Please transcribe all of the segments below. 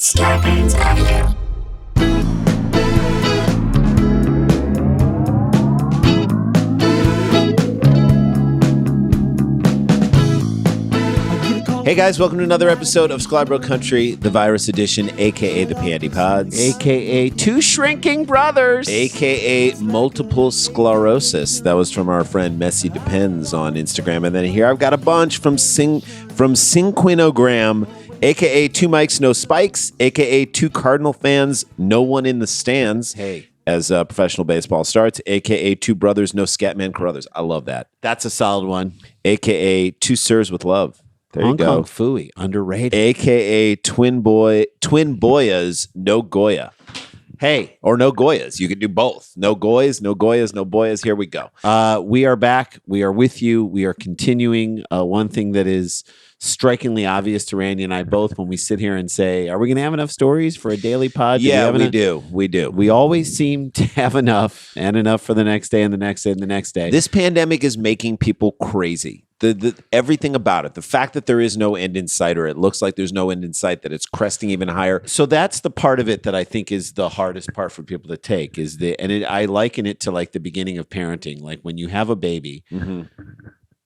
Scarpins Avenue. Hey guys, welcome to another episode of Sklar Country, the virus edition, aka the Pandy Pods, aka two shrinking brothers, aka multiple sclerosis. That was from our friend Messy Depends on Instagram. And then here I've got a bunch from Cinquinogram, aka two mics, no spikes, aka two Cardinal fans, no one in the stands. Hey. As professional baseball starts, a.k.a. two brothers, no Scatman Carruthers. I love that. That's a solid one. A.k.a. two sirs with love. There Hong you go. Kong Phooey, underrated. A.k.a. twin boyas, no Goya. Hey. Or no Goyas. You can do both. No Goyas, no Goyas, no Boyas. Here we go. We are back. We are with you. We are continuing. One thing that is strikingly obvious to Randy and I both when we sit here and say, are we going to have enough stories for a daily pod? Yeah, we do. We do. We always seem to have enough and enough for the next day and the next day and the next day. This pandemic is making people crazy. Everything about it, the fact that there is no end in sight, or it looks like there's no end in sight, that it's cresting even higher. So that's the part of it that I think is the hardest part for people to take I liken it to like the beginning of parenting. Like when you have a baby,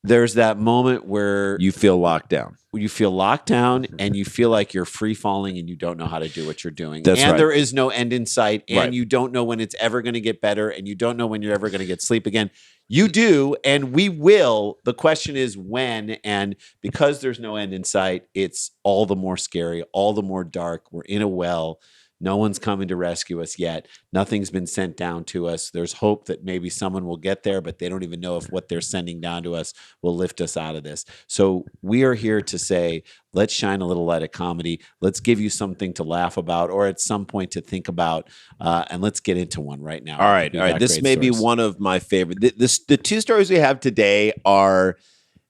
there's that moment where You feel locked down. you feel locked down and you feel like you're free falling and you don't know how to do what you're doing. That's and right. there is no end in sight, and Right. you don't know when it's ever going to get better, and you don't know when you're ever going to get sleep again. You do, and we will. The question is when, and because there's no end in sight, it's all the more scary, all the more dark. We're in a well. No one's coming to rescue us yet. Nothing's been sent down to us. There's hope that maybe someone will get there, but they don't even know if what they're sending down to us will lift us out of this. So we are here to say, let's shine a little light of comedy. Let's give you something to laugh about, or at some point to think about, and let's get into one right now. All right. This may be one of my favorite. The two stories we have today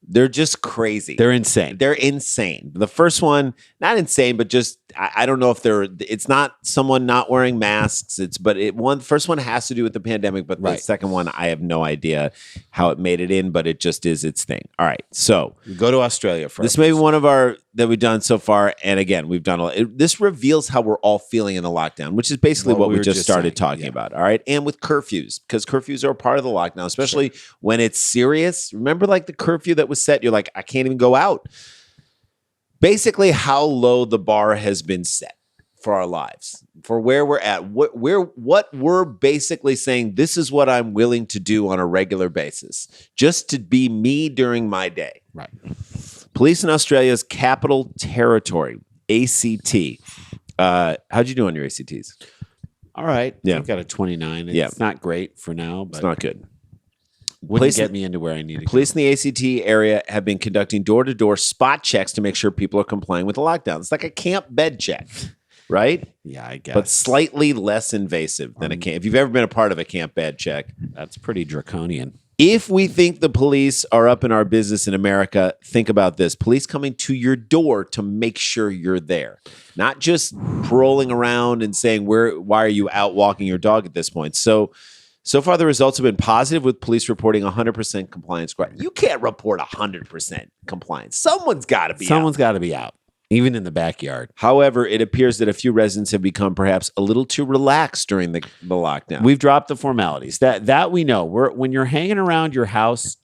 they're just crazy. They're insane. They're insane. The first one, not insane, but just I don't know if it's not someone not wearing masks. The first one has to do with the pandemic, but the Right. second one, I have no idea how it made it in, but it just is its thing. All right. So We go to Australia first. this may be one of our that we've done so far. And again, we've done this reveals how we're all feeling in the lockdown, which is basically what we were just started saying, talking yeah. about. All right. And with curfews, because curfews are a part of the lockdown, especially when it's serious. Remember like the curfew that was set? You're like, I can't even go out. Basically, how low the bar has been set for our lives, for where we're at, what we're basically saying, this is what I'm willing to do on a regular basis, just to be me during my day. Right. Police in Australia's Capital Territory, ACT. How'd you do on your ACTs? All right. Yeah. I've got a 29. It's Yeah. not great for now, but It's not good. wouldn't Police- get me into where I need to go. Police in the ACT area have been conducting door-to-door spot checks to make sure people are complying with the lockdown. It's like a camp bed check, right? Yeah, I guess. But slightly less invasive than a camp. If you've ever been a part of a camp bed check. That's pretty draconian. If we think the police are up in our business in America, think about this. Police coming to your door to make sure you're there. Not just paroling around and saying, why are you out walking your dog at this point? So far, the results have been positive, with police reporting 100% compliance. You can't report 100% compliance. Someone's got to be out. Someone's got to be out, even in the backyard. However, it appears that a few residents have become perhaps a little too relaxed during the lockdown. We've dropped the formalities. That we know. When you're hanging around your house,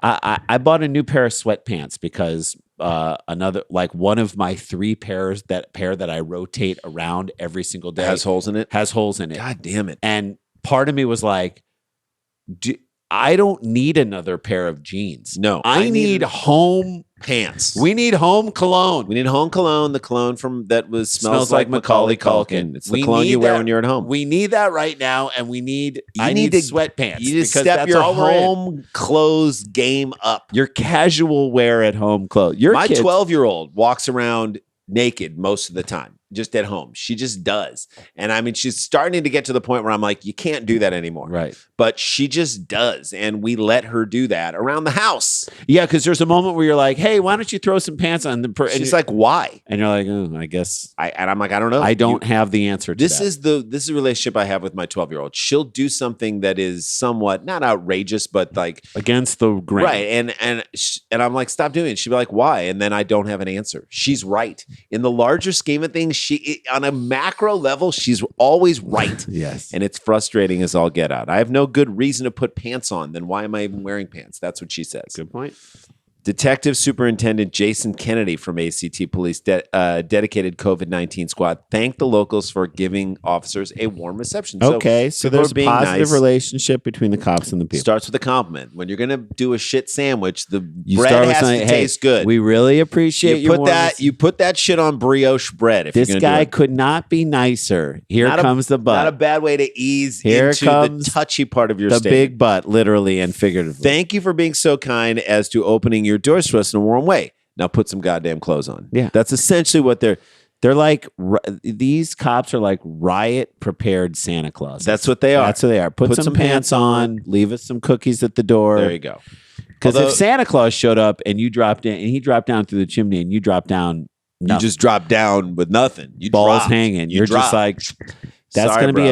I bought a new pair of sweatpants because one of my three pairs, that pair that I rotate around every single day, has holes in it. Has holes in it. God damn it. And part of me was like, I don't need another pair of jeans. No, I need home pants. We need home cologne. We need home cologne, the cologne that smells like Macaulay Culkin. It's the cologne you wear when you're at home. We need that right now, and I need sweatpants. You need to because step that's your all we're in. home clothes game up. Your casual wear at home clothes. My 12-year-old walks around naked most of the time, just at home. She just does. And I mean, she's starting to get to the point where I'm like, you can't do that anymore. Right. But she just does. And we let her do that around the house. Yeah, because there's a moment where you're like, hey, why don't you throw some pants on? She's like, why? And you're like, oh, I guess. And I'm like, I don't know. I don't have the answer to this that. This is a relationship I have with my 12-year-old. She'll do something that is somewhat not outrageous, but like against the grain. Right. And I'm like, stop doing it. She'd be like, why? And then I don't have an answer. She's right. In the larger scheme of things, on a macro level, she's always right. Yes. And it's frustrating as all get out. I have no good reason to put pants on. Then why am I even wearing pants? That's what she says. Good point. Detective Superintendent Jason Kennedy from ACT Police dedicated COVID-19 squad thanked the locals for giving officers a warm reception. Okay, so people there's are a being positive nice. relationship between the cops and the people. Starts with a compliment. When you're going to do a shit sandwich, the You bread start with has to something, "Hey, taste good. We really appreciate You put warm you put that shit on brioche bread. If This you're gonna guy do it. could not be nicer. Here Not comes the butt. Not a bad way to ease Here into comes the touchy part of your the statement. big butt, literally and figuratively. Thank you for being so kind as to opening your doors to us in a warm way. Now put some goddamn clothes on. Yeah. That's essentially what they're. They're these cops are like riot prepared Santa Claus. That's what they are. That's what they are. Put some pants on. Leave us some cookies at the door. There you go. Because Although- if Santa Claus showed up and you dropped in, and he dropped down through the chimney, and you dropped down, You nothing, just drop down with nothing. You balls dropped. hanging. You You're dropped. just like, that's Sorry, gonna bro.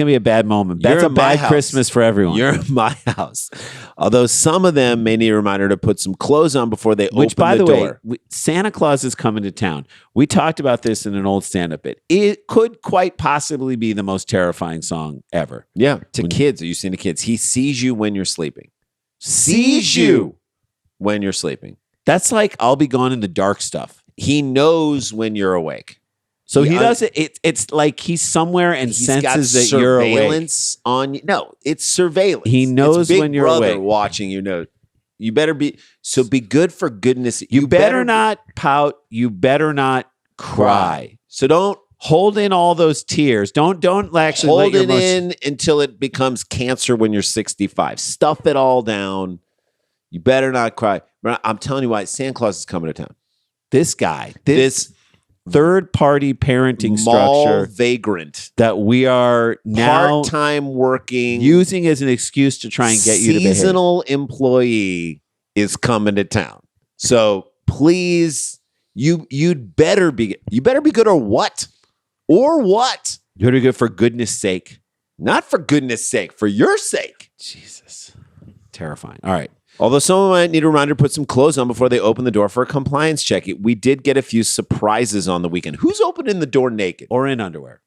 be a bad moment. You're That's a in my bad house. Christmas for everyone. You're in my house. Although some of them may need a reminder to put some clothes on before they Which, open by the door. way, Santa Claus is coming to town. We talked about this in an old stand-up bit. It could quite possibly be the most terrifying song ever. Yeah, to kids. Are you seeing the kids? He sees you when you're sleeping. Sees you when you're sleeping. That's like I'll be gone in the dark stuff. He knows when you're awake. So he He does it. It's like he's somewhere and He's got senses that you're awake. surveillance on you. No, it's surveillance. He knows it's Big when you're Brother awake. watching you. Know. You better be. So be good for goodness. You better not pout. You better not cry. So don't Hold in all those tears. Don't actually hold let it your in until it becomes cancer when you're 65. Stuff it all down. You better not cry. I'm telling you why. Santa Claus is coming to town. This guy, This third-party parenting mall structure vagrant, that we are now part-time working, using as an excuse to try and get you to behave. seasonal employee is coming to town. So please, you'd better be good or what? Or what? You're good for goodness sake. Not for goodness sake, for your sake. Jesus. Terrifying. All right. Although someone might need a reminder to put some clothes on before they open the door for a compliance check. We did get a few surprises on the weekend. Who's opening the door naked? Or in underwear.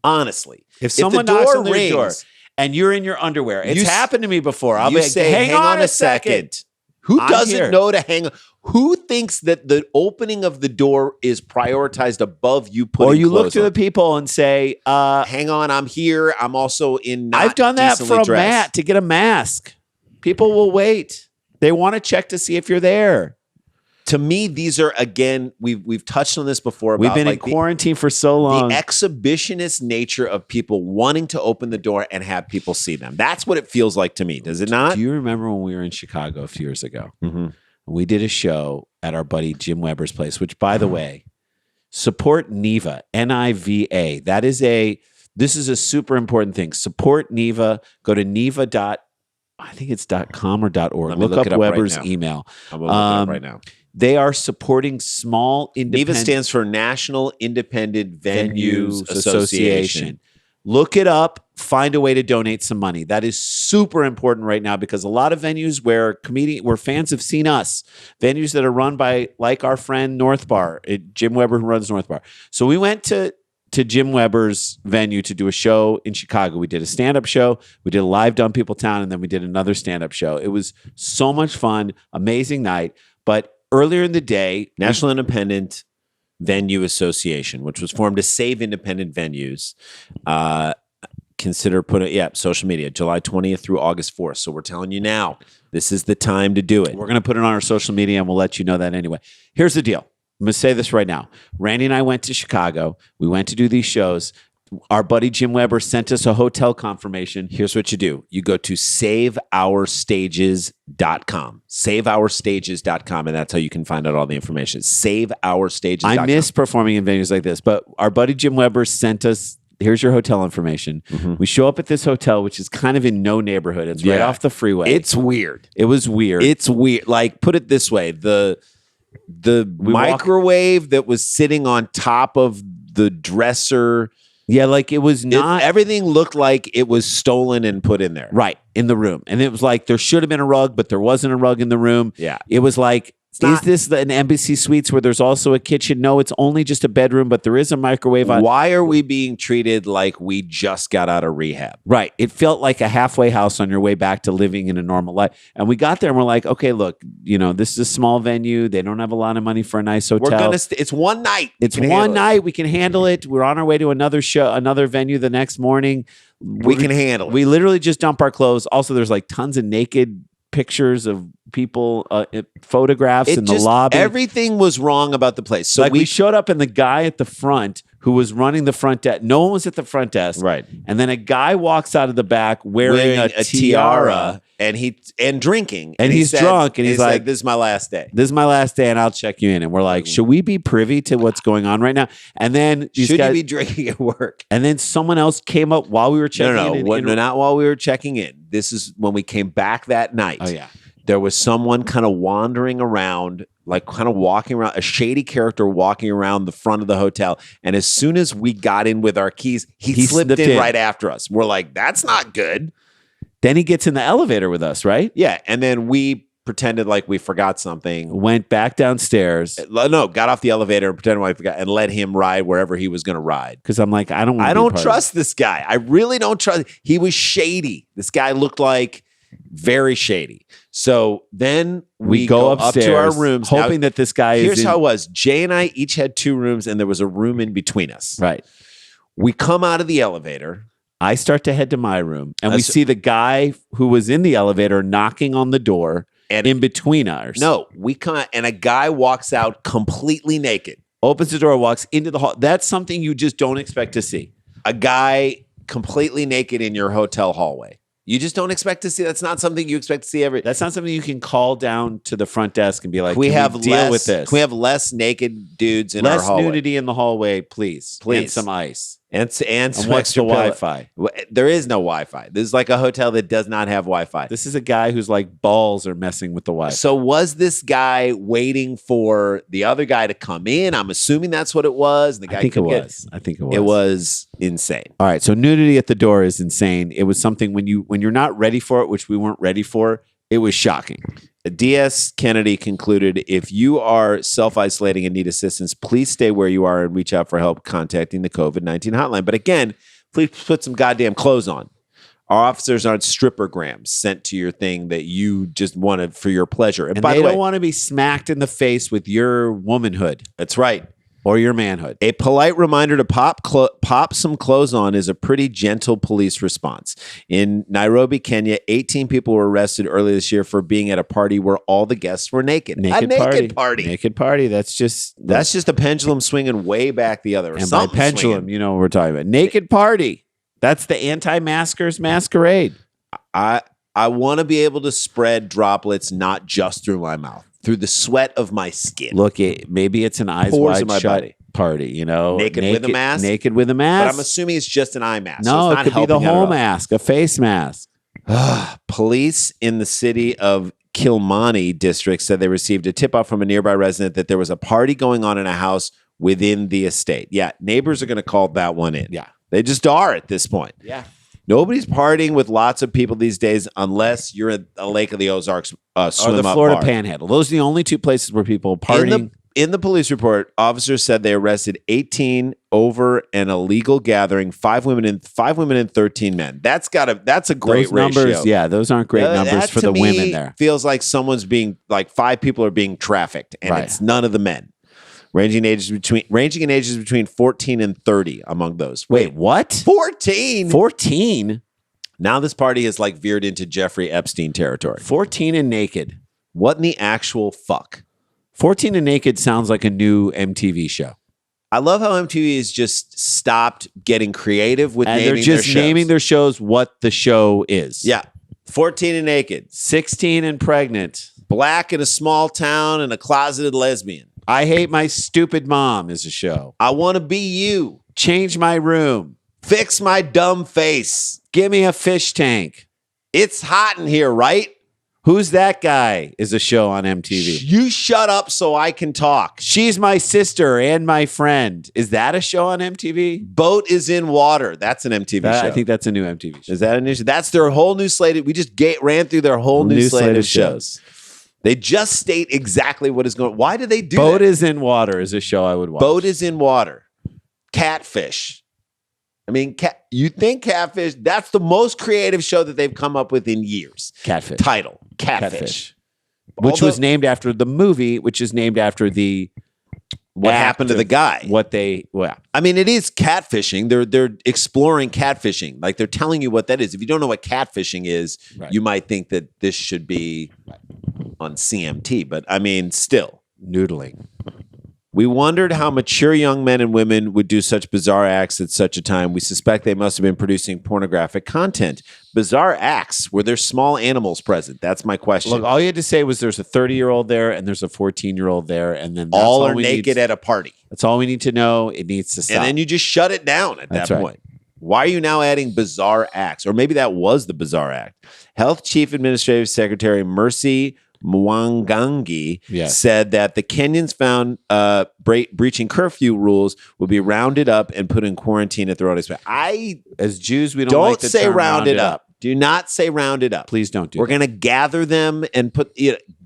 Honestly. If someone knocks on their door rings, and you're in your underwear, it's You happened to me before. I'll you be like, say, hang on a second. Who I'm doesn't here. know to hang on? Who thinks that the opening of the door is prioritized above you putting Or you look clothes to the on? people and say, Hang on, I'm here. I'm also in not I've done that decently for a dressed. mat to get a mask. People will wait. They want to check to see if you're there. To me, these are, again, we've touched on this before. About We've been in like quarantine for so long. the exhibitionist nature of people wanting to open the door and have people see them. That's what it feels like to me. Does it not? Do you remember when we were in Chicago a few years ago? Mhm. We did a show at our buddy Jim Weber's place, which, by the way, support NIVA, NIVA. This is a super important thing. Support NIVA. Go to NIVA. I think it's .com or .org. Let me Look look it up up right Weber's now. email. I'm looking it up right now. They are supporting small independent NIVA stands for National Independent Venues Association. Look it up. Find a way to donate some money. That is super important right now because a lot of venues where fans have seen us, venues that are run by like our friend North Bar, Jim Weber who runs North Bar. So we went to Jim Weber's venue to do a show in Chicago. We did a stand-up show. We did a live Dumb People Town, and then we did another stand-up show. It was so much fun, amazing night. But earlier in the day, National Independent Venue Association, which was formed to save independent venues. Consider social media, July 20th through August 4th. So we're telling you now, this is the time to do it. we're going to put it on our social media, and we'll let you know that anyway. Here's the deal. I'm going to say this right now. Randy and I went to Chicago. We went to do these shows. Our buddy Jim Weber sent us a hotel confirmation. Here's what you do. You go to saveourstages.com. Saveourstages.com. And that's how you can find out all the information. Saveourstages.com. I miss performing in venues like this, but our buddy Jim Weber sent us, here's your hotel information. We show up at this hotel, which is kind of in no neighborhood. It's right Yeah. off the freeway. It's weird. It was weird. It's weird. Like, put it this way. The microwave that was sitting on top of the dresser. yeah, like it was not Everything looked like it was stolen and put in there. right in the room. And it was like there should have been a rug, but there wasn't a rug in the room. Yeah. It was like Is this an Embassy Suites where there's also a kitchen? No, it's only just a bedroom, but there is a microwave. Why are we being treated like we just got out of rehab? Right. It felt like a halfway house on your way back to living in a normal life. And we got there and we're like, okay, look, this is a small venue. They don't have a lot of money for a nice hotel. We're gonna. It's one night. It's one night. We can handle it. We're on our way to another show, another venue the next morning. We can handle it. We literally just dump our clothes. Also, there's like tons of naked pictures of people, photographs in the lobby. Everything was wrong about the place. So like we showed up and the guy at the front who was running the front desk, no one was at the front desk. Right. And then a guy walks out of the back wearing a tiara and drinking. And he's drunk and he's like, this is my last day. This is my last day and I'll check you in. And we're like, should we be privy to what's going on right now? And then you be drinking at work? And then someone else came up while we were checking in. No, not while we were checking in. This is when we came back that night. Oh, yeah. There was someone kind of wandering around, like kind of walking around, a shady character walking around the front of the hotel. And as soon as we got in with our keys, he slipped in right after us. We're like, that's not good. Then he gets in the elevator with us, right? Yeah. And then we pretended like we forgot something. Went back downstairs. No, got off the elevator and pretended like we forgot and let him ride wherever he was going to ride. Because I'm like, I don't trust this guy. I really don't trust. He was shady. This guy looked like very shady. So then we go upstairs up to our rooms, hoping that this guy Here's how it was. Jay and I each had 2 rooms, and there was a room in between us. Right. We come out of the elevator. I start to head to my room, and we see the guy who was in the elevator knocking on the door and in between us. No, we come and a guy walks out completely naked. Opens the door, walks into the hall. That's something you just don't expect to see. A guy completely naked in your hotel hallway. You just don't expect to see. That's not something you expect to see every. That's not something you can call down to the front desk and be like, we have deal with this. Can we have less naked dudes in our hallway? Less nudity in the hallway, please. And some ice. And what's the Wi-Fi? There is no Wi-Fi. This is like a hotel that does not have Wi-Fi. This is a guy whose like balls are messing with the Wi-Fi. So was this guy waiting for the other guy to come in? I'm assuming that's what it was. The guy I think it was. It was insane. All right. So nudity at the door is insane. It was something when you're not ready for it, which we weren't ready for. It was shocking. D.S. Kennedy concluded, if you are self-isolating and need assistance, please stay where you are and reach out for help contacting the COVID-19 hotline. But again, please put some goddamn clothes on. Our officers aren't strippergrams sent to your thing that you just wanted for your pleasure. And by the way, don't want to be smacked in the face with your womanhood. That's right. Or your manhood. A polite reminder to pop some clothes on is a pretty gentle police response. In Nairobi, Kenya, 18 people were arrested earlier this year for being at a party where all the guests were naked. Naked party. Naked party. That's just a pendulum swinging way back the other way. And by pendulum, swinging. You know what we're talking about. Naked party. That's the anti-maskers masquerade. I want to be able to spread droplets not just through my mouth. Through the sweat of my skin. Look, maybe it's an eyes wide shut party, Naked with a mask? Naked with a mask. But I'm assuming it's just an eye mask. No, so it could be the whole mask, a face mask. Police in the city of Kilmani district said they received a tip-off from a nearby resident that there was a party going on in a house within the estate. Yeah, neighbors are going to call that one in. Yeah. They just are at this point. Yeah. Nobody's partying with lots of people these days unless you're at a Lake of the Ozarks or the Florida Panhandle. Those are the only 2 places where people are partying. In the police report, officers said they arrested 18 over an illegal gathering, 5 women and 13 men. That's a great numbers, ratio. Yeah, those aren't great numbers for the women there. Feels like someone's being like 5 people are being trafficked, and it's none of the men. Ranging in ages between 14 and 30 among those. Wait, what? 14? 14? Now this party has like veered into Jeffrey Epstein territory. 14 and naked. What in the actual fuck? 14 and naked sounds like a new MTV show. I love how MTV has just stopped getting creative with naming their shows. They're just naming their shows what the show is. Yeah. 14 and naked. 16 and pregnant. Black in a small town and a closeted lesbian. I Hate My Stupid Mom is a show. I Want to Be You. Change My Room. Fix My Dumb Face. Give Me a Fish Tank. It's Hot in Here, right? Who's That Guy is a show on MTV. You shut up so I can talk. She's My Sister and My Friend. Is that a show on MTV? Boat is in Water. That's an MTV show. I think that's a new MTV show. Is that a new show? That's their whole new slate. We just ran through their whole new slate of shows. They just state exactly what is going. Why do they do Boat that? is in Water is a show I would watch. Boat is in Water. Catfish. I mean, you think Catfish, that's the most creative show that they've come up with in years. Catfish. Title, Catfish. Which was named after the movie, which is named after the what happened to the guy. I mean, it is catfishing. They're exploring catfishing. Like, they're telling you what that is. If you don't know what catfishing is, you might think that this should be on CMT. But I mean, still. Noodling. We wondered how mature young men and women would do such bizarre acts at such a time. We suspect they must have been producing pornographic content. Bizarre acts. Were there small animals present? That's my question. Look, all you had to say was there's a 30-year-old there and there's a 14-year-old there, and then all are naked at a party. That's all we need to know. It needs to stop. And then you just shut it down at that point. Why are you now adding bizarre acts? Or maybe that was the bizarre act. Health Chief Administrative Secretary Mercy Mwangangi said that the Kenyans found breaching curfew rules will be rounded up and put in quarantine at their own expense. As Jews, we don't like the say term rounded up. Do not say rounded up. Please don't do We're going to gather them and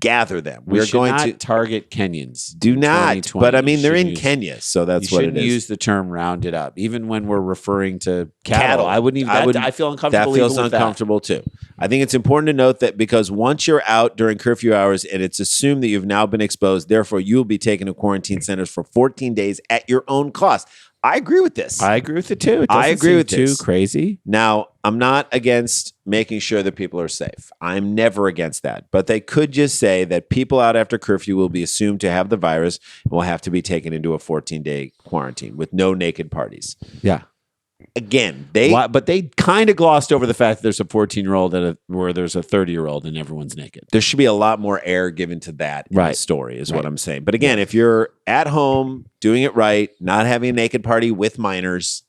gather them. We're going to target Kenyans. Do not. But I mean, they're in Kenya, so that's what it is. You shouldn't use the term rounded up. Even when we're referring to cattle. I wouldn't even. I feel uncomfortable. That feels uncomfortable too. I think it's important to note that because once you're out during curfew hours and it's assumed that you've now been exposed, therefore you'll be taken to quarantine centers for 14 days at your own cost. I agree with this. I agree with it too. I agree with this. Too crazy. Now, I'm not against making sure that people are safe. I'm never against that. But they could just say that people out after curfew will be assumed to have the virus and will have to be taken into a 14-day quarantine with no naked parties. Yeah. Again, but they kind of glossed over the fact that there's a 14-year-old where there's a 30-year-old and everyone's naked. There should be a lot more air given to that in the story is what I'm saying. But again, if you're at home doing it right, not having a naked party with minors,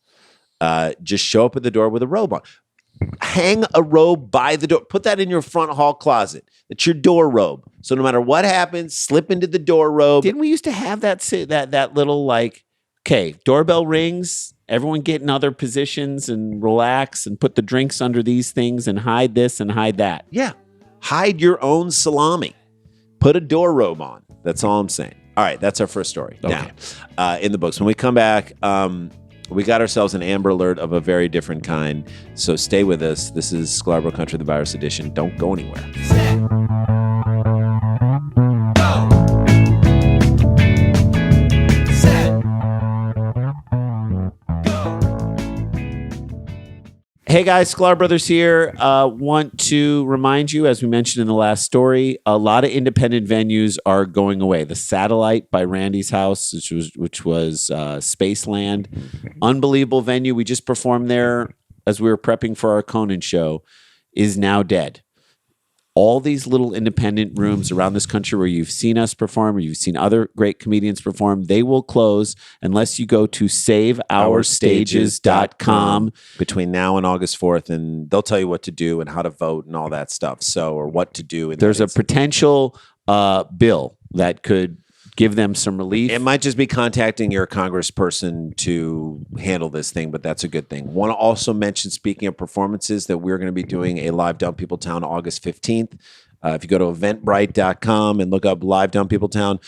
just show up at the door with a robe on. Hang a robe by the door. Put that in your front hall closet. It's your door robe. So no matter what happens, slip into the door robe. Didn't we used to have that little doorbell rings? Everyone get in other positions and relax and put the drinks under these things and hide this and hide that. Yeah. Hide your own salami. Put a door robe on. That's all I'm saying. All right. That's our first story. Okay. Now, in the books. When we come back, we got ourselves an Amber Alert of a very different kind. So stay with us. This is Sklar Country, the Virus Edition. Don't go anywhere. Hey guys, Sklar Brothers here. Want to remind you, as we mentioned in the last story, a lot of independent venues are going away. The Satellite by Randy's House, which was Spaceland, unbelievable venue. We just performed there as we were prepping for our Conan show, is now dead. All these little independent rooms around this country where you've seen us perform or you've seen other great comedians perform, they will close unless you go to saveourstages.com between now and August 4th, and they'll tell you what to do and how to vote and all that stuff. So, or what to do. There's a potential bill that could give them some relief. It might just be contacting your congressperson to handle this thing, but that's a good thing. Want to also mention, speaking of performances, that we're going to be doing a live Dumb People Town August 15th. If you go to eventbrite.com and look up live Dumb People Town,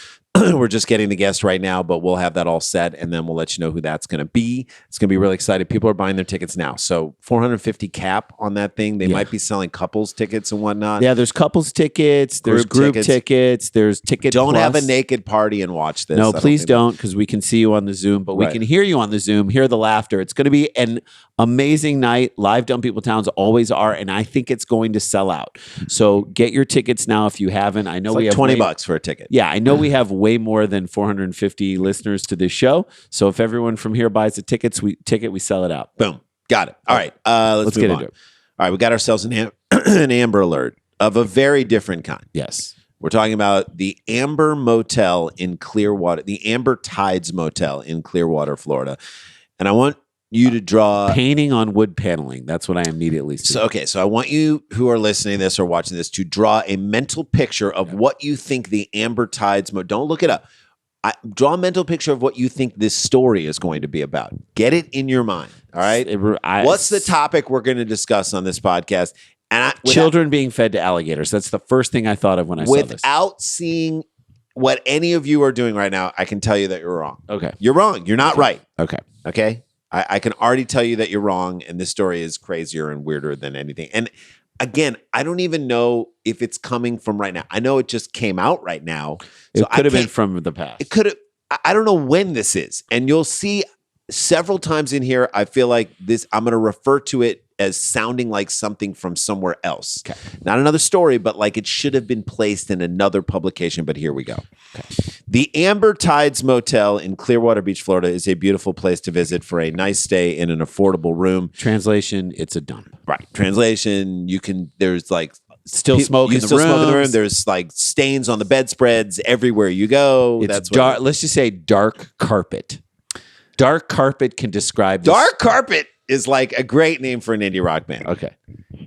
we're just getting the guest right now, but we'll have that all set, and then we'll let you know who that's going to be. It's going to be really exciting. People are buying their tickets now. So $450 cap on that thing. They might be selling couples tickets and whatnot. Yeah, there's couples tickets. There's group tickets. There's ticket Don't plus. have a naked party and watch this. No, please don't, because we can see you on the Zoom, but we can hear you on the Zoom, hear the laughter. It's going to be an amazing night. Live Dumb People Towns always are, and I think it's going to sell out. So get your tickets now if you haven't. I know we have $20 for a ticket. Yeah, I know we have way more than 450 listeners to this show. So if everyone from here buys the tickets, we sell it out. Boom. Got it. All right. Let's get into it. All right. We got ourselves an Amber Alert of a very different kind. Yes. We're talking about the Amber Motel in Clearwater, the Amber Tides Motel in Clearwater, Florida. And I want you to draw painting on wood paneling. That's what I immediately see. So I want you who are listening to this or watching this to draw a mental picture of what you think the Amber Tides don't look it up. Draw a mental picture of what you think this story is going to be about. Get it in your mind. All right. What's the topic we're going to discuss on this podcast? And children being fed to alligators. That's the first thing I thought of when I saw this. Without seeing what any of you are doing right now, I can tell you that you're wrong. Okay. You're wrong. You're not right. Okay. Okay. I can already tell you that you're wrong, and this story is crazier and weirder than anything. And again, I don't even know if it's coming from right now. I know it just came out right now. It could have been from the past. It could have. I don't know when this is. And you'll see several times in here, I feel like this, I'm going to refer to it as sounding like something from somewhere else. Okay. Not another story, but like it should have been placed in another publication, but here we go. Okay. The Amber Tides Motel in Clearwater Beach, Florida is a beautiful place to visit for a nice stay in an affordable room. Translation, it's a dump. Right. Translation, there's like still smoke in the smoke in the room. rooms. There's like stains on the bedspreads everywhere you go. It's dark. Let's just say dark carpet. Dark carpet can describe this. Dark carpet is like a great name for an indie rock band. Okay.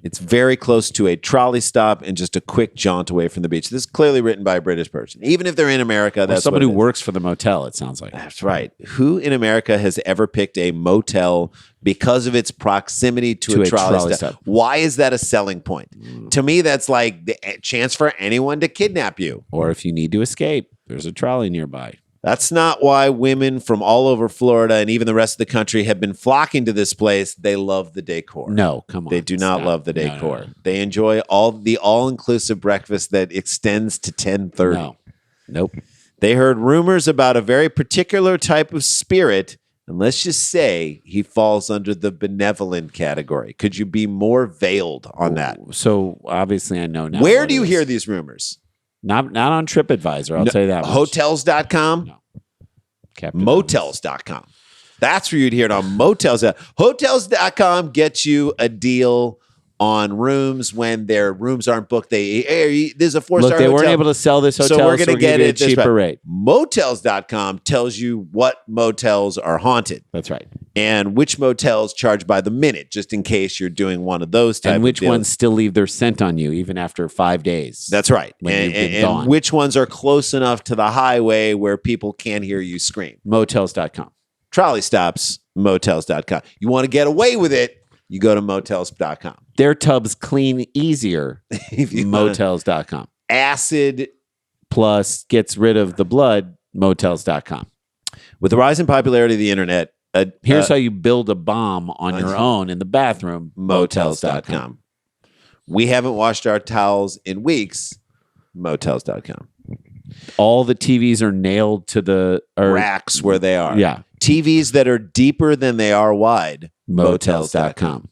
It's very close to a trolley stop and just a quick jaunt away from the beach. This is clearly written by a British person. Even if they're in America, that's someone who works for the motel, it sounds like. That's right. Who in America has ever picked a motel because of its proximity to a trolley stop? Why is that a selling point? To me, that's like the chance for anyone to kidnap you. Or if you need to escape, there's a trolley nearby. That's not why women from all over Florida and even the rest of the country have been flocking to this place. They love the decor. No, come on. They do not love the decor. No. They enjoy the all-inclusive breakfast that extends to 10:30. No. Nope. They heard rumors about a very particular type of spirit, and let's just say he falls under the benevolent category. Could you be more veiled on that? So obviously I know now. Where do you hear these rumors? Not on TripAdvisor, I'll tell you that much. Hotels.com? No. Motels.com. That's where you'd hear it on Motels. Hotels.com gets you a deal on rooms when their rooms aren't booked. There's a 4-star hotel. They weren't able to sell this hotel, so we're going to get it a cheaper rate. Motels.com tells you what motels are haunted. That's right. And which motels charge by the minute, just in case you're doing one of those type of deals. And which ones still leave their scent on you even after 5 days. That's right. And which ones are close enough to the highway where people can't hear you scream. Motels.com. Trolley stops, motels.com. You want to get away with it, you go to motels.com. Their tubs clean easier. Motels.com. Acid plus gets rid of the blood. Motels.com. With the rise in popularity of the internet, here's how you build a bomb on your own in the bathroom. Motels.com. We haven't washed our towels in weeks. Motels.com. All the TVs are nailed to the racks where they are. Yeah. TVs that are deeper than they are wide. Motels.com.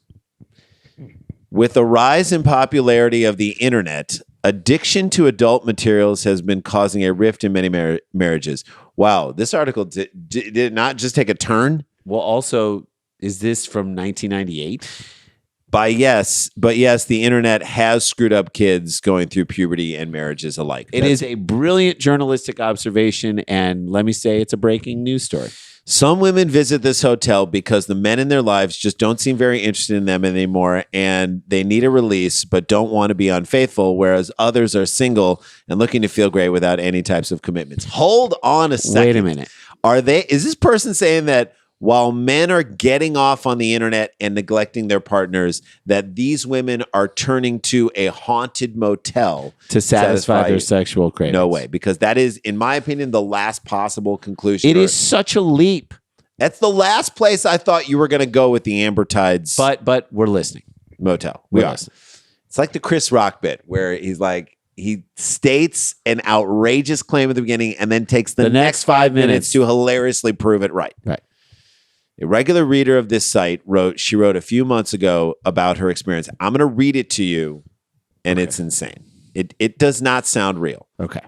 With the rise in popularity of the internet, addiction to adult materials has been causing a rift in many marriages. Wow, this article did it not just take a turn? Well, also, is this from 1998? But yes, the internet has screwed up kids going through puberty and marriages alike. It is a brilliant journalistic observation, and let me say it's a breaking news story. Some women visit this hotel because the men in their lives just don't seem very interested in them anymore, and they need a release but don't want to be unfaithful, whereas others are single and looking to feel great without any types of commitments. Hold on a second. Wait a minute. Is this person saying that while men are getting off on the internet and neglecting their partners, that these women are turning to a haunted motel to satisfy their sexual cravings? No way, because that is, in my opinion, the last possible conclusion. It is such a leap. That's the last place I thought you were going to go with the Amber Tides. But we're listening. Motel. We are. It's like the Chris Rock bit where he's like, he states an outrageous claim at the beginning and then takes the next 5 minutes to hilariously prove it right. Right. A regular reader of this site wrote a few months ago about her experience. I'm going to read it to you, and it's insane. It does not sound real. Okay.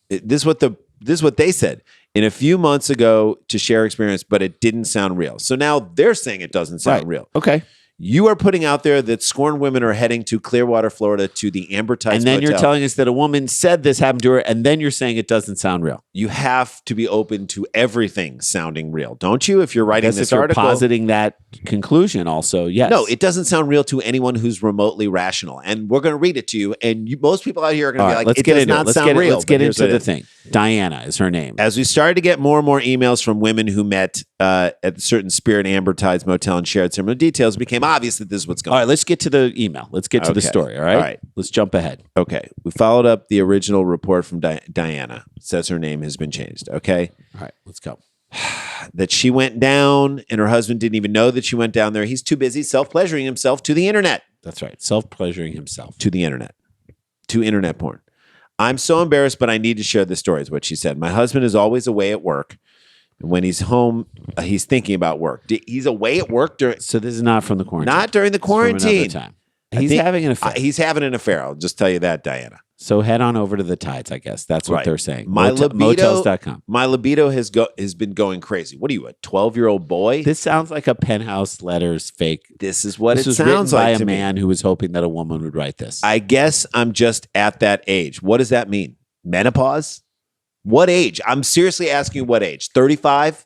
This is what they said in a few months ago to share experience, but it didn't sound real. So now they're saying it doesn't sound real. Okay. You are putting out there that scorned women are heading to Clearwater, Florida, to the Amber Tides And then Motel. you're telling us that a woman said this happened to her, and then you're saying it doesn't sound real. You have to be open to everything sounding real, don't you? If you're writing this article, positing that conclusion, also, yes. No, it doesn't sound real to anyone who's remotely rational. And we're going to read it to you, and most people out here are going to be like, it does not sound real. Let's get into the thing. Diana is her name. As we started to get more and more emails from women who met at a certain Spirit Amber Tides Motel and shared similar details, it became obvious that this is what's going All on. right, let's get to the email. Let's get to the Okay. story. All right? All right. Let's jump ahead. Okay. We followed up the original report from Diana. It says her name has been changed. Okay. All right, let's go. That she went down and her husband didn't even know that she went down there. He's too busy self-pleasuring himself to the internet. That's right. Self-pleasuring himself. To the internet. To internet porn. I'm so embarrassed, but I need to share this story, is what she said. My husband is always away at work. And when he's home, he's thinking about work. He's away at work during. So this is not from the quarantine. Not during the It's from quarantine. another time. He's having an affair. He's having an affair. I'll just tell you that, Diana. So head on over to the tides, I guess. That's what Right. they're saying. My libido, Motels.com. my libido has been going crazy. What are you, a 12-year-old boy? This sounds like a Penthouse Letters fake. This is what This it was sounds written by like a to me. man who was hoping that a woman would write this. I guess I'm just at that age. What does that mean? Menopause? What age? I'm seriously asking you what age? 35?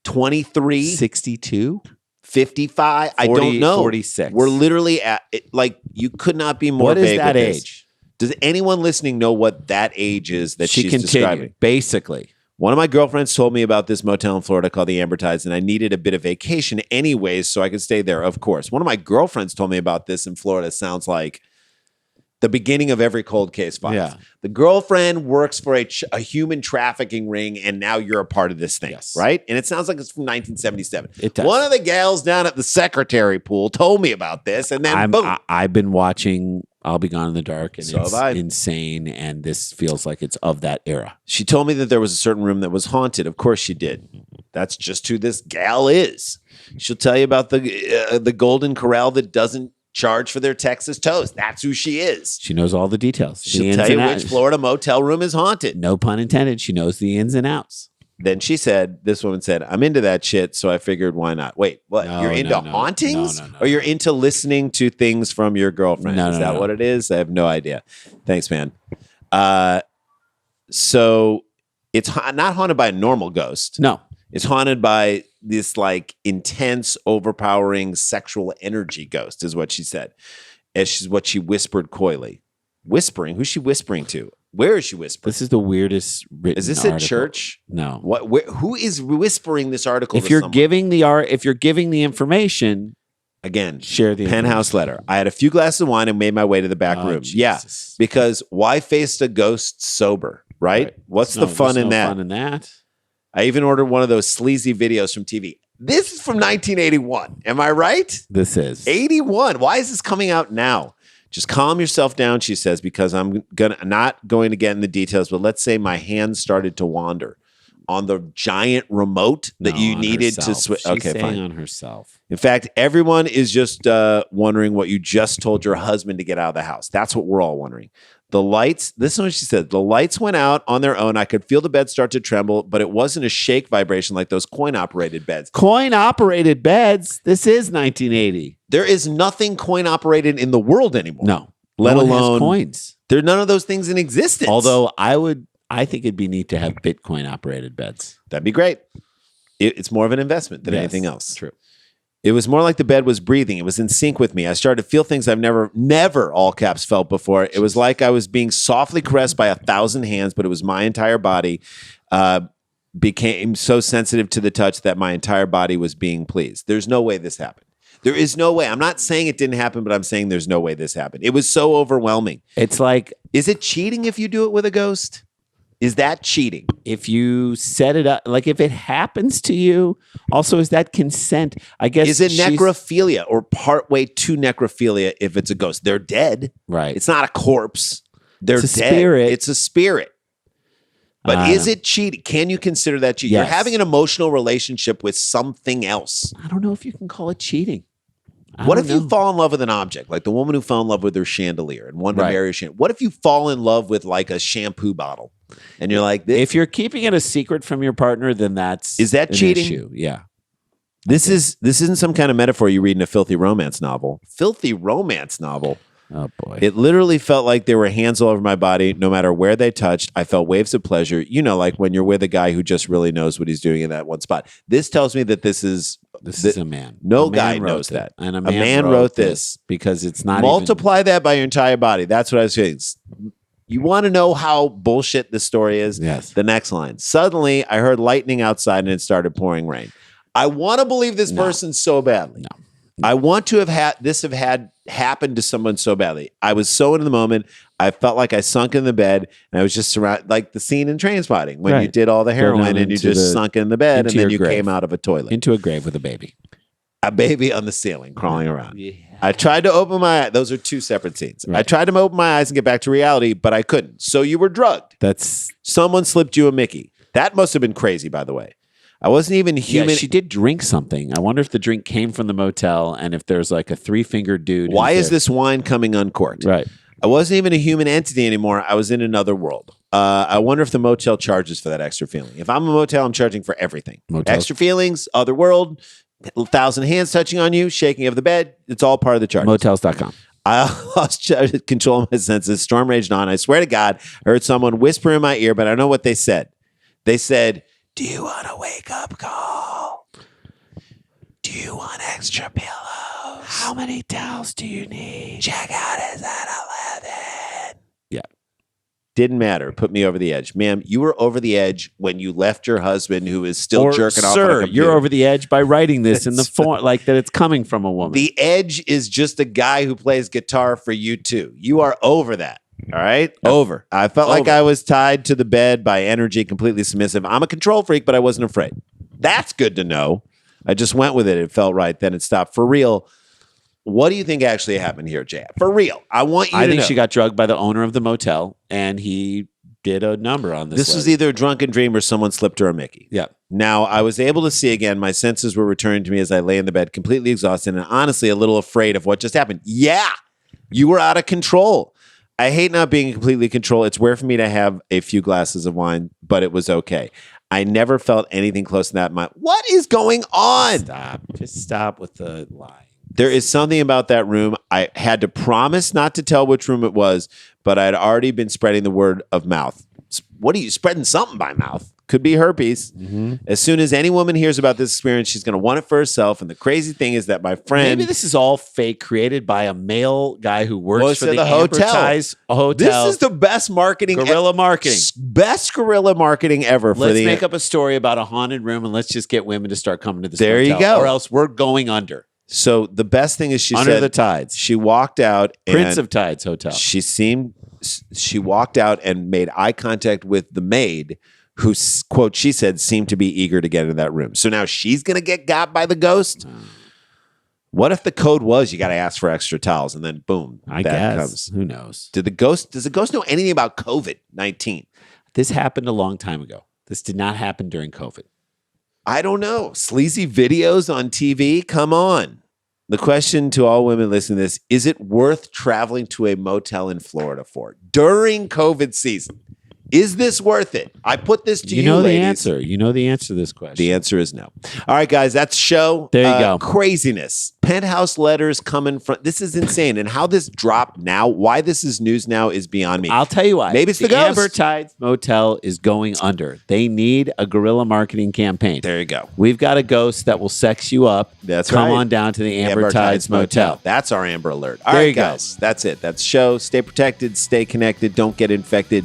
23? 62? 55? I don't know. 46. We're literally at it, like, you could not be more What is vague that with this. age? Does anyone listening know what that age is that She she's continued. describing? Basically. One of my girlfriends told me about this motel in Florida called the Amber Tides, and I needed a bit of vacation anyways, so I could stay there, of course. One of my girlfriends told me about this in Florida. Sounds like the beginning of every cold case file. Yeah. The girlfriend works for a human trafficking ring, and now you're a part of this thing, Yes. right? And it sounds like it's from 1977. It does. One of the gals down at the secretary pool told me about this, and then boom. I've been watching I'll Be Gone in the Dark, and So it's have I. insane, and this feels like it's of that era. She told me that there was a certain room that was haunted. Of course she did. That's just who this gal is. She'll tell you about the Golden Corral that doesn't charge for their Texas toast. That's who she is. She knows all the details. The She'll ins tell you and which outs. Florida motel room is haunted. No pun intended. She knows the ins and outs. Then this woman said, I'm into that shit, so I figured, why not? Wait, what? No, You're into no, hauntings? no, no, Or you're into listening to things from your girlfriend? No, is no, that no. what it is? I have no idea. Thanks, man. So it's not haunted by a normal ghost. No. It's haunted by this like intense, overpowering sexual energy ghost, is what she said. As what she whispered coyly. Whispering? Who's she whispering to? Where is she whispering? This is the weirdest written Is this article. at church? No. Who is whispering this article? If to you're someone? if you're giving the information, Again, share the penthouse letter. I had a few glasses of wine and made my way to the back room. Yeah, Jesus. because why face a ghost sober? Right? What's the fun in that? Fun in that. I even ordered one of those sleazy videos from TV. This is from 1981. Am I right? This is 81. Why is this coming out now? Just calm yourself down, she says, because I'm not going to get in the details, but let's say my hands started to wander on the giant remote that you needed to switch. Okay, saying fine. on herself. In fact, everyone is just wondering what you just told your husband to get out of the house. That's what we're all wondering. The lights, this is what she said. The lights went out on their own. I could feel the bed start to tremble, but it wasn't a shake vibration like those coin-operated beds. Coin operated beds. This is 1980. There is nothing coin-operated in the world anymore. No. Let No one has alone coins. There are none of those things in existence. Although I think it'd be neat to have Bitcoin operated beds. That'd be great. It's more of an investment than Yes, anything else. True. It was more like the bed was breathing. It was in sync with me. I started to feel things I've never, all caps, felt before. It was like I was being softly caressed by 1,000 hands, but it was my entire body became so sensitive to the touch that my entire body was being pleased. There's no way this happened. There is no way. I'm not saying it didn't happen, but I'm saying there's no way this happened. It was so overwhelming. It's like Is it cheating if you do it with a ghost? Is that cheating? if you set it up, like if it happens to you, also is that consent? I guess Is it she's- necrophilia or partway to necrophilia if it's a ghost? They're dead. Right. It's not a corpse. They're It's a dead. spirit. It's a spirit. But is it cheating? Can you consider that cheating? Yes. You're having an emotional relationship with something else. I don't know if you can call it cheating. What if you fall in love with an object, like the woman who fell in love with her chandelier and wanted to Right. marry a chandelier? What if you fall in love with like a shampoo bottle and you're like, If you're keeping it a secret from your partner, then Is that an cheating? issue. Yeah. this isn't some kind of metaphor you read in a filthy romance novel. Filthy romance novel. Oh boy. It literally felt like there were hands all over my body. No matter where they touched, I felt waves of pleasure. You know, like when you're with a guy who just really knows what he's doing in that one spot. This tells me that this is a man. No A man guy wrote knows it. that. And A man wrote this. because it's not multiply that by your entire body. That's what I was saying. You want to know how bullshit this story is? Yes. The next line. Suddenly, I heard lightning outside and it started pouring rain. I want to believe this No. person so badly. I want to have had happened to someone so badly. I was so in the moment. I felt like I sunk in the bed and I was just surrounded, like the scene in Trainspotting when you Right. did all the heroin down and you into just sunk in the bed and into then your you grave. came out of a toilet. Into a grave with a baby. A baby on the ceiling crawling around. Yeah. I tried to open my eyes. Those are two separate scenes. I Right. tried to open my eyes and get back to reality, but I couldn't. So you were drugged. That's Someone slipped you a Mickey. That must have been crazy, by the way. I wasn't even human. Yeah, she did drink something. I wonder if the drink came from the motel and if there's like a 3-fingered dude. Why who's is this wine coming uncorked? there. Right. I wasn't even a human entity anymore. I was in another world. I wonder if the motel charges for that extra feeling. If I'm a motel, I'm charging for everything. Motels. Extra feelings, other world, 1,000 hands touching on you, shaking of the bed. It's all part of the charge. Motels.com. I lost control of my senses. Storm raged on. I swear to God, I heard someone whisper in my ear, but I know what they said. They said, "Do you want a wake-up call? Do you want extra pillows? How many towels do you need? Checkout is at 11." Yeah. Didn't matter. Put me over the edge. Ma'am, you were over the edge when you left your husband who is still Or, jerking off. sir, on a computer. you're over the edge by writing this in the It's- form like that it's coming from a woman. The edge is just a guy who plays guitar for you too. You are over that. All right? Over. I felt like Over. I was tied to the bed by energy, completely submissive. I'm a control freak, but I wasn't afraid. That's good to know. I just went with it. It felt right. Then it stopped. For real, what do you think actually happened here, Jay? For real. I want you I to think know. she got drugged by the owner of the motel and he did a number on this. This was lady. either a drunken dream or someone slipped her a Mickey. Yeah. Now, I was able to see again. My senses were returning to me as I lay in the bed, completely exhausted and honestly a little afraid of what just happened. Yeah, you were out of control. I hate not being in completely control. It's rare for me to have a few glasses of wine, but it was okay. I never felt anything close to that. What is going on? Stop. Just stop with the lying. There is something about that room. I had to promise not to tell which room it was, but I had already been spreading the word of mouth. What are you spreading something by mouth? Could be herpes. As soon as any woman hears about this experience, she's going to want it for herself. And the crazy thing is that my friend, Maybe this is all fake, created by a male guy who works Works for at the the hotel. advertise hotel. this is the best marketing, guerrilla marketing. best guerrilla marketing ever. For Let's the make up a story about a haunted room and let's just get women to start coming to this There you hotel, go. or else we're going under. So the best thing is she Under said the tides. she walked out. Prince and of Tides Hotel. She walked out and made eye contact with the maid, who, quote, she said, seemed to be eager to get into that room. So now she's going to get got by the ghost. What if the code was you got to ask for extra towels and then boom, I that guess. comes. Who knows? Does the ghost know anything about COVID-19? This happened a long time ago. This did not happen during COVID. I don't know. Sleazy videos on TV? Come on. The question to all women listening to this, is it worth traveling to a motel in Florida for during COVID season? Is this worth it? I put this to you, You know the ladies. answer. You know the answer to this question. The answer is no. All right, guys, that's show. There you go. Craziness. Penthouse letters coming from. This is insane. And how this dropped now, why this is news now is beyond me. I'll tell you why. Maybe it's the ghost. Amber Tides Motel is going under. They need a guerrilla marketing campaign. There you go. We've got a ghost that will sex you up. That's Come right. on down to the Amber Tides Motel. That's our Amber Alert. All There right, you go. guys. That's it. That's show. Stay protected. Stay connected. Don't get infected.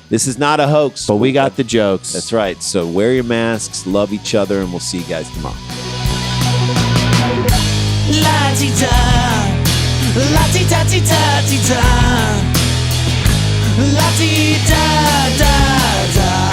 This is not a hoax. But we got the jokes. That's right. So wear your masks, love each other, and we'll see you guys tomorrow. La ti da, la ti da ti da ti da, la ti da da da.